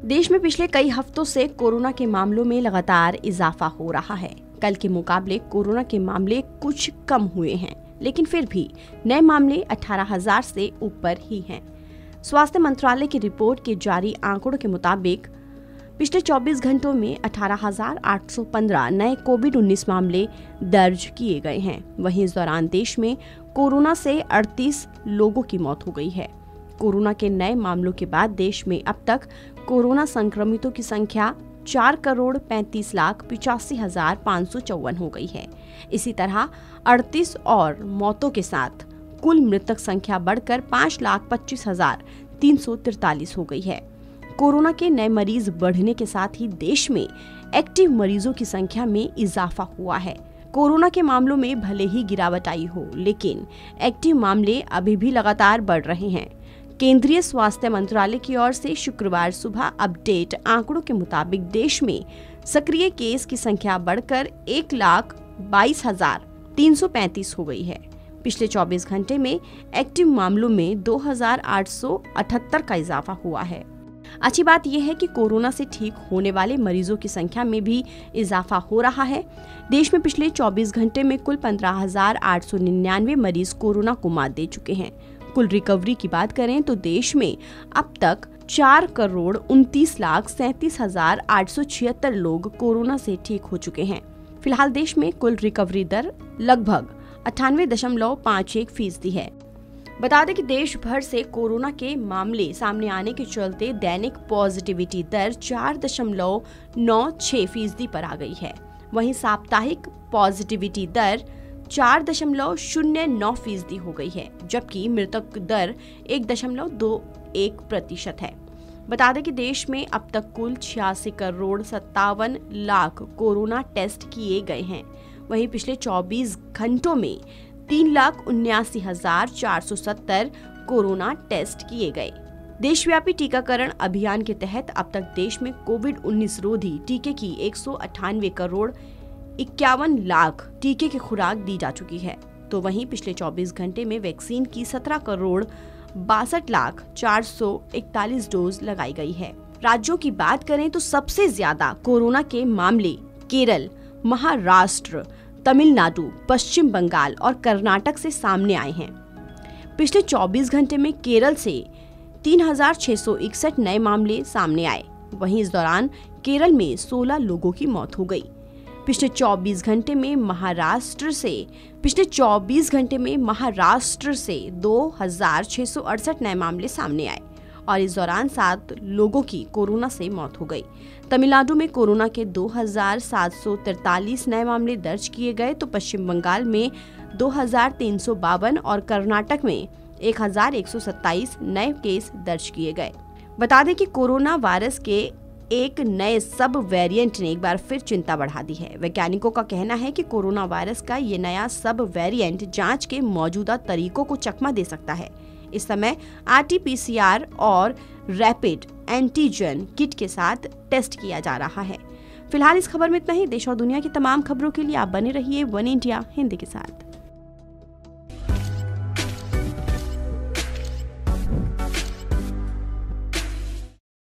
देश में पिछले कई हफ्तों से कोरोना के मामलों में लगातार इजाफा हो रहा है। कल के मुकाबले कोरोना के मामले कुछ कम हुए हैं, लेकिन फिर भी नए मामले 18,000 से ऊपर ही हैं। स्वास्थ्य मंत्रालय की रिपोर्ट के जारी आंकड़ों के मुताबिक पिछले 24 घंटों में 18,815 नए कोविड-19 मामले दर्ज किए गए हैं। वहीं इस दौरान देश में कोरोना से 38 लोगों की मौत हो गई है। कोरोना के नए मामलों के बाद देश में अब तक कोरोना संक्रमितों की संख्या 4,35,85,554 हो गई है। इसी तरह 38 और मौतों के साथ कुल मृतक संख्या बढ़कर 5,25,343 हो गई है। कोरोना के नए मरीज बढ़ने के साथ ही देश में एक्टिव मरीजों की संख्या में इजाफा हुआ है। कोरोना के मामलों में भले ही गिरावट आई हो, लेकिन एक्टिव मामले अभी भी लगातार बढ़ रहे हैं। केंद्रीय स्वास्थ्य मंत्रालय की ओर से शुक्रवार सुबह अपडेट आंकड़ों के मुताबिक देश में सक्रिय केस की संख्या बढ़कर 1,22,335 हो गई है। पिछले 24 घंटे में एक्टिव मामलों में 2,878 का इजाफा हुआ है। अच्छी बात यह है कि कोरोना से ठीक होने वाले मरीजों की संख्या में भी इजाफा हो रहा है। देश में पिछले 24 घंटे में कुल 15,899 मरीज कोरोना को मात दे चुके हैं। कुल रिकवरी की बात करें तो देश में अब तक 4,29,37,876 लोग कोरोना से ठीक हो चुके हैं। फिलहाल देश में कुल रिकवरी दर लगभग 98.51% है। बता दें कि देश भर से कोरोना के मामले सामने आने के चलते दैनिक पॉजिटिविटी दर 4.96% पर आ गई है। वहीं साप्ताहिक पॉजिटिविटी दर 4.09% हो गई है, जबकि मृतक दर 1.21% है। बता दें कि देश में अब तक कुल 86,57,00,000 कोरोना टेस्ट किए गए हैं। वहीं पिछले 24 घंटों में 3,79,470 कोरोना टेस्ट किए गए। देशव्यापी टीकाकरण अभियान के तहत अब तक देश में कोविड-19 रोधी टीके की 198,51,00,000 टीके की खुराक दी जा चुकी है। तो वहीं पिछले 24 घंटे में वैक्सीन की 17,62,04,441 डोज लगाई गई है। राज्यों की बात करें तो सबसे ज्यादा कोरोना के मामले केरल, महाराष्ट्र, तमिलनाडु, पश्चिम बंगाल और कर्नाटक से सामने आए हैं। पिछले 24 घंटे में केरल से 3,661 नए मामले सामने आए। वहीं इस दौरान केरल में 16 लोगों की मौत हो गई। पिछले 24 घंटे में महाराष्ट्र से 2,668 नए मामले सामने आए और इस दौरान 7 लोगों की कोरोना से मौत हो गई। तमिलनाडु में कोरोना के 2,743 नए मामले दर्ज किए गए, तो पश्चिम बंगाल में 2,352 और कर्नाटक में 1,127 नए केस दर्ज किए गए। बता दें कि कोरोना वायरस के एक नए सब वेरिएंट ने एक बार फिर चिंता बढ़ा दी है। वैज्ञानिकों का कहना है कि कोरोना वायरस का ये नया सब वेरिएंट जांच के मौजूदा तरीकों को चकमा दे सकता है। इस समय RT-PCR और रैपिड एंटीजन किट के साथ टेस्ट किया जा रहा है। फिलहाल इस खबर में इतना ही। देश और दुनिया की तमाम खबरों के लिए आप बने रहिए वन इंडिया हिंदी के साथ।